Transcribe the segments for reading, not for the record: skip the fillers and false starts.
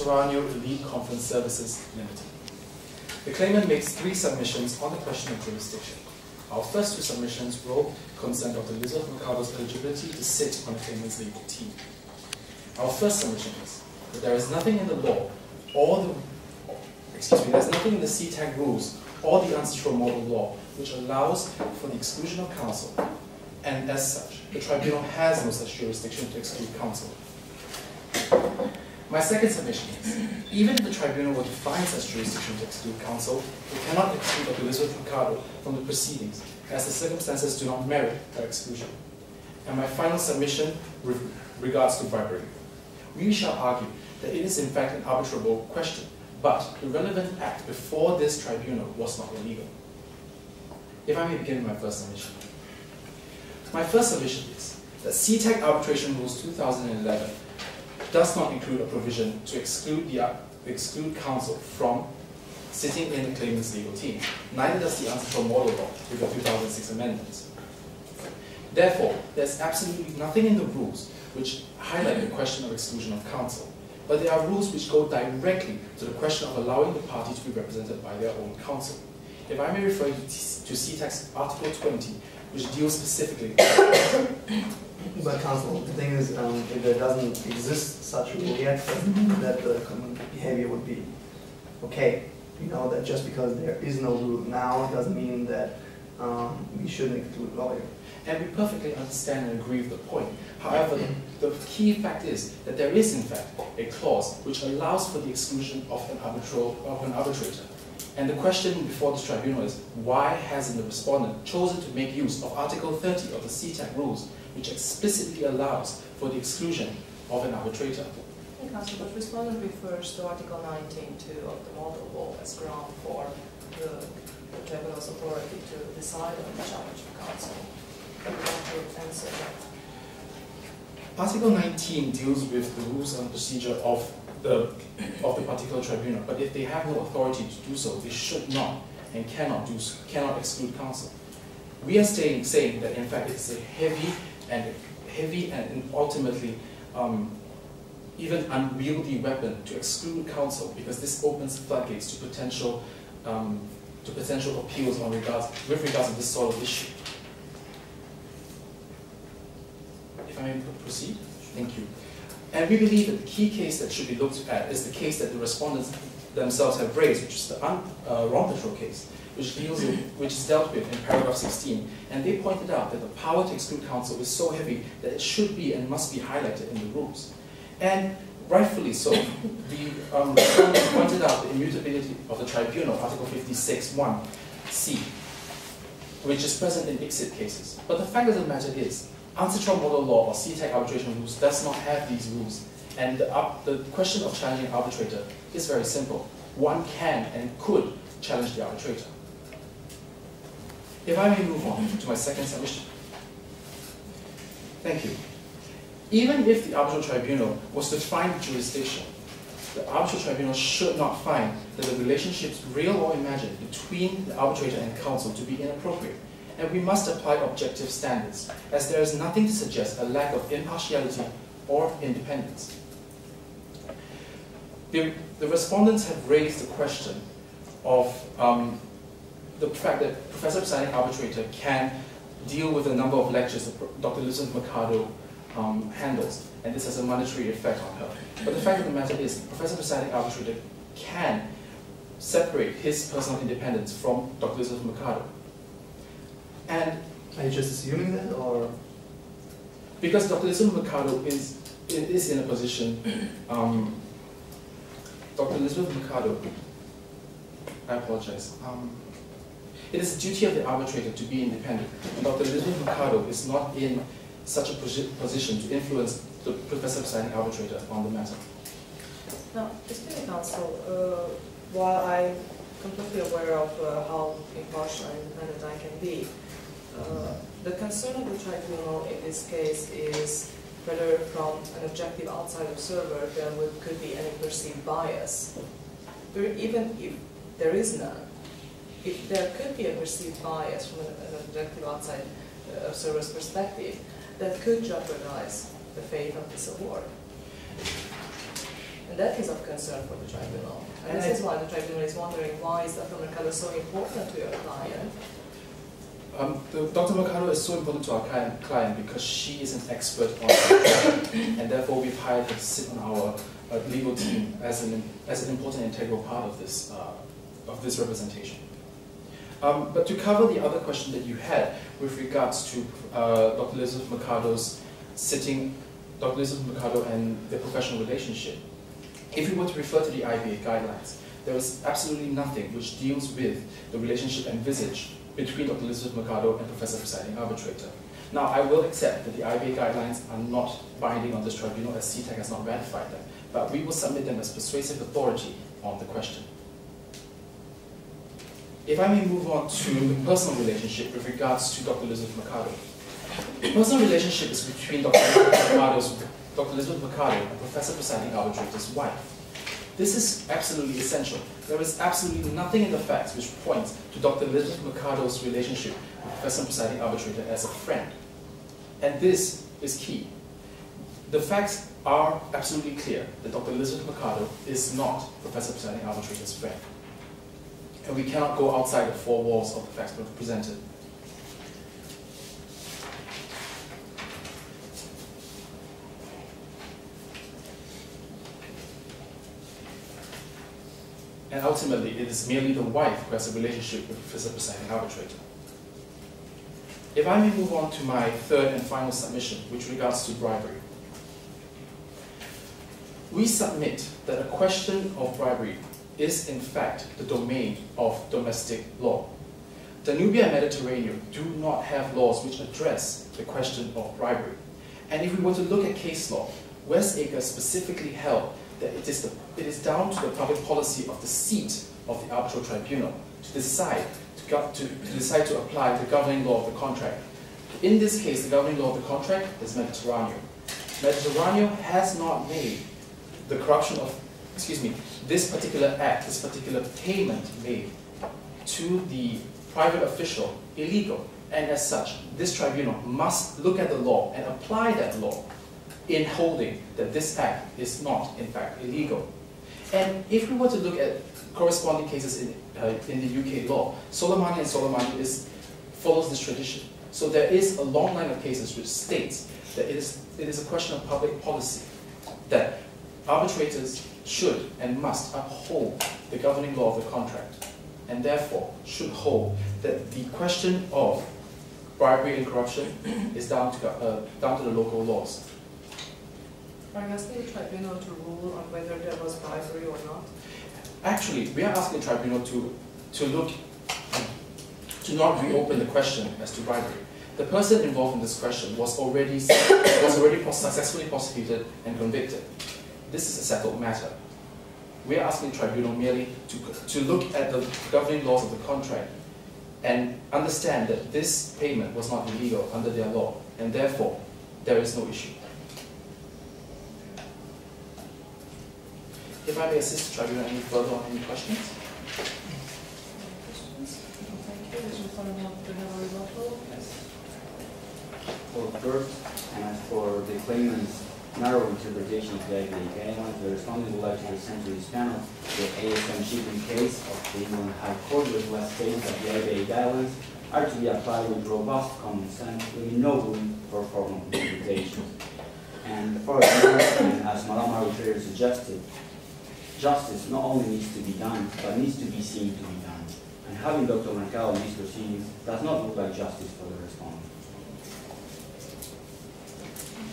Soranio Elite Conference Services Limited. The claimant makes 3 submissions on the question of jurisdiction. Our first 2 submissions will concern Dr. Elizabeth Mercado's eligibility to sit on the claimant's legal team. Our first submission is that there is nothing in the law or there's nothing in the CTAG rules or the ancestral model law which allows for the exclusion of counsel, and as such, the tribunal has no such jurisdiction to exclude counsel. My second submission is, even if the tribunal were to find such jurisdiction to exclude counsel, it cannot exclude Dr. Elizabeth Mercado from the proceedings, as the circumstances do not merit her exclusion. And my final submission regards to bribery. We shall argue that it is in fact an arbitrable question, but the relevant act before this tribunal was not illegal. If I may begin with my first submission. My first submission is that CTAG Arbitration Rules 2011 does not include a provision to exclude counsel from sitting in the claimant's legal team. Neither does the ancestral model law with the 2006 amendments. Therefore, there's absolutely nothing in the rules which highlight the question of exclusion of counsel, but there are rules which go directly to the question of allowing the party to be represented by their own counsel. If I may refer you to CTAG's Article 20, which deals specifically. But counsel, the thing is, if there doesn't exist such a rule yet, doesn't mean that the common behavior would be okay. You know that just because there is no rule now doesn't mean that we shouldn't exclude lawyer. And we perfectly understand and agree with the point. However, the key fact is that there is in fact a clause which allows for the exclusion of an arbitrator. And the question before this tribunal is, why hasn't the respondent chosen to make use of Article 30 of the CTAG rules, which explicitly allows for the exclusion of an arbitrator? Counsel, but respondent refers to Article 19.2 of the model law as ground for the tribunal's authority to decide on the challenge of counsel. Can you want to answer that? Article 19 deals with the rules and procedure of the particular tribunal, but if they have no authority to do so, they should not and cannot exclude counsel. We are saying that in fact it's a heavy and ultimately even unwieldy weapon to exclude counsel, because this opens floodgates to potential appeals with regards to this sort of issue. If I may proceed, thank you. And we believe that the key case that should be looked at is the case that the respondents themselves have raised, which is the Ron Patrol case, which is dealt with in paragraph 16. And they pointed out that the power to exclude counsel is so heavy that it should be and must be highlighted in the rules. And rightfully so, the respondents pointed out the immutability of the tribunal, Article 56(1)(c), which is present in ICSID cases. But the fact of the matter is, ancestral model law or CTAG arbitration rules does not have these rules. And the question of challenging an arbitrator is very simple. One can and could challenge the arbitrator. If I may move on to my second submission. Thank you. Even if the arbitral tribunal was to find jurisdiction, the arbitral tribunal should not find that the relationships, real or imagined, between the arbitrator and counsel to be inappropriate. And we must apply objective standards, as there is nothing to suggest a lack of impartiality or independence. The respondents have raised the question of the fact that Professor Presiding Arbitrator can deal with a number of lectures that Dr. Elizabeth Mercado handles, and this has a monetary effect on her. But the fact of the matter is, Professor Presiding Arbitrator can separate his personal independence from Dr. Elizabeth Mercado. And are you just assuming that, or? Because Dr. Elizabeth Mercado is in a position, Dr. Elizabeth Mercado, I apologize. It is the duty of the arbitrator to be independent. And Dr. Elizabeth Mercado is not in such a position to influence the Professor Presiding Arbitrator on the matter. Now, Mr. Counsel, while I'm completely aware of how impartial and independent I can be, the concern of the tribunal in this case is whether from an objective outside observer there could be any perceived bias. Even if there is none, if there could be a perceived bias from an objective outside observer's perspective, that could jeopardize the fate of this award. And that is of concern for the tribunal. And this is why the tribunal is wondering why is Dr. Mercado so important to your client? Dr. Mercado is so important to our client because she is an expert on it, and therefore we've hired her to sit on our legal team as an important integral part of this representation. But to cover the other question that you had with regards to Dr. Elizabeth Mercado's Dr. Elizabeth Mercado and their professional relationship, if we were to refer to the IBA guidelines, there is absolutely nothing which deals with the relationship envisaged between Dr. Elizabeth Mercado and Professor Presiding Arbitrator. Now, I will accept that the IBA guidelines are not binding on this tribunal as CTAC has not ratified them, but we will submit them as persuasive authority on the question. If I may move on to the personal relationship with regards to Dr. Elizabeth Mercado. The personal relationship is between Dr. Elizabeth Mercado and Professor Presiding Arbitrator's wife. This is absolutely essential. There is absolutely nothing in the facts which points to Dr. Elizabeth Mercado's relationship with Professor Presiding Arbitrator as a friend. And this is key. The facts are absolutely clear that Dr. Elizabeth Mercado is not Professor Presiding Arbitrator's friend. And we cannot go outside the four walls of the facts presented. And ultimately, it is merely the wife who has a relationship with Professor Presiding Arbitrator. If I may move on to my third and final submission, which regards to bribery. We submit that a question of bribery is in fact the domain of domestic law. Danube and Mediterranean do not have laws which address the question of bribery. And if we were to look at case law, Westacre specifically held that it is down to the public policy of the seat of the arbitral tribunal to decide to apply the governing law of the contract. In this case, the governing law of the contract is Mediterranean. Mediterranean has not made the corruption of, this particular act, this particular payment made to the private official illegal. And as such, this tribunal must look at the law and apply that law in holding that this act is not, in fact, illegal. And if we were to look at corresponding cases in the UK law, Soleimani and Soleimani follows this tradition. So there is a long line of cases which states that it is a question of public policy, that arbitrators should and must uphold the governing law of the contract, and therefore should hold that the question of bribery and corruption is down to the local laws. Are you asking the tribunal to rule on whether there was bribery or not? Actually, we are asking the tribunal to not reopen the question as to bribery. The person involved in this question was already successfully prosecuted and convicted. This is a settled matter. We are asking the tribunal merely to look at the governing laws of the contract and understand that this payment was not illegal under their law, and therefore there is no issue. If I may assist the tribunal any further on any questions? Well, first, and as for the claimant's narrow interpretation of the IBA guidelines, the respondent would like to present to this panel the ASM shipping case of the England High Court, which was stated that the IBA guidelines are to be applied with robust common sense, with no room for formal interpretation. And for example, as Madam Arbitrator suggested, justice not only needs to be done, but needs to be seen to be done. And having Dr. Mercado in these proceedings does not look like justice for the respondent.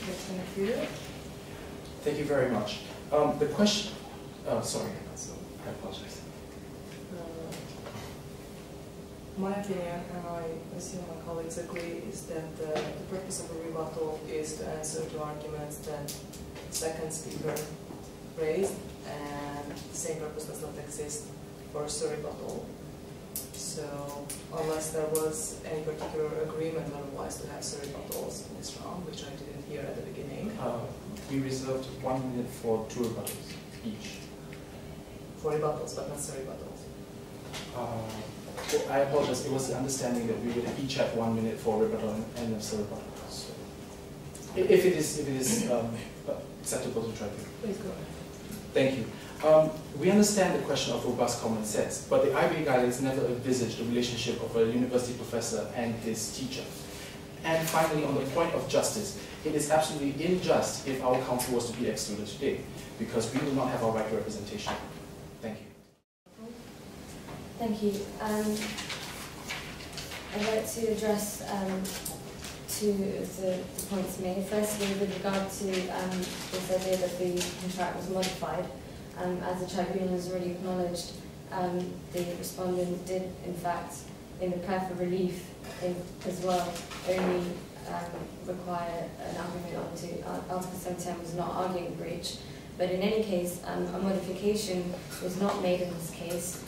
Thank you. Thank you very much. The question, sorry, I apologize. My opinion, and I assume my colleagues agree, is that the purpose of a rebuttal is to answer to arguments that the second speaker raised, and the same purpose does not exist for a rebuttal. So, unless there was any particular agreement otherwise to have rebuttals in this round, which I didn't hear at the beginning. We reserved 1 minute for 2 rebuttals each. For rebuttals, but not rebuttals. I apologize. It was the understanding that we would each have 1 minute for rebuttal and a rebuttal. So, if it is acceptable to try to. Please go ahead. Thank you. We understand the question of robust common sense, but the IBA guidelines never envisage the relationship of a university professor and his teacher. And finally, on the point of justice, it is absolutely unjust if our council was to be excluded today, because we do not have our right to representation. Thank you. Thank you. I'd like to address two of the points made. Firstly, with regard to this idea that the contract was modified, as the tribunal has already acknowledged, the respondent did, in fact, in the prayer for relief as well, only require an argument onto Article 710 was not arguing breach. But in any case, a modification was not made in this case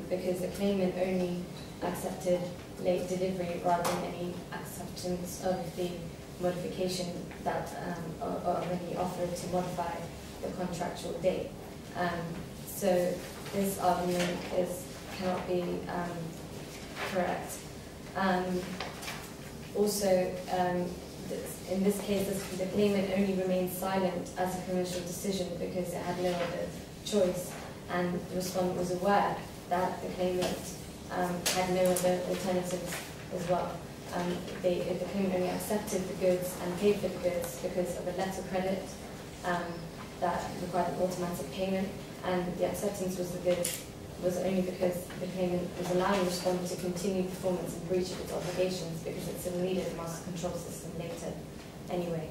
because the claimant only accepted late delivery rather than any acceptance of the modification that or any offer to modify the contractual date. So this argument cannot be correct. Also, in this case, the claimant only remained silent as a commercial decision because it had no other choice, and the respondent was aware that the claimant had no other alternatives as well. The claimant only accepted the goods and paid for the goods because of a letter credit that required an automatic payment, and the acceptance was the goods was only because the claimant was allowing the respondent to continue performance in breach of its obligations because it's needed a master control system later anyway.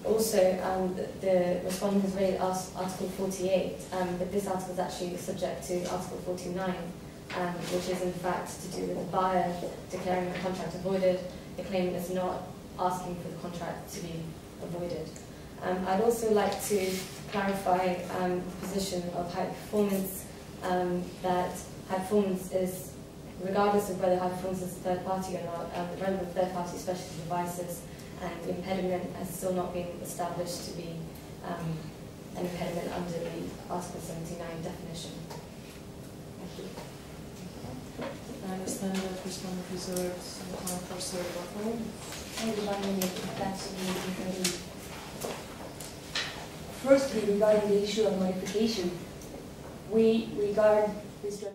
Also, the respondent has raised Article 48, but this article is actually subject to Article 49, which is in fact to do with the buyer declaring the contract avoided. The claimant is not asking for the contract to be avoided. I'd also like to clarify the position of high performance, that high performance is, regardless of whether high performance is a third party or not, the relevant third party specialty devices and the impediment has still not been established to be an impediment under the Article 79 definition. Thank you. I understand that respondent reserves some time for Srivastava. Maybe 1 minute, if that's the Firstly, regarding the issue of modification, we regard this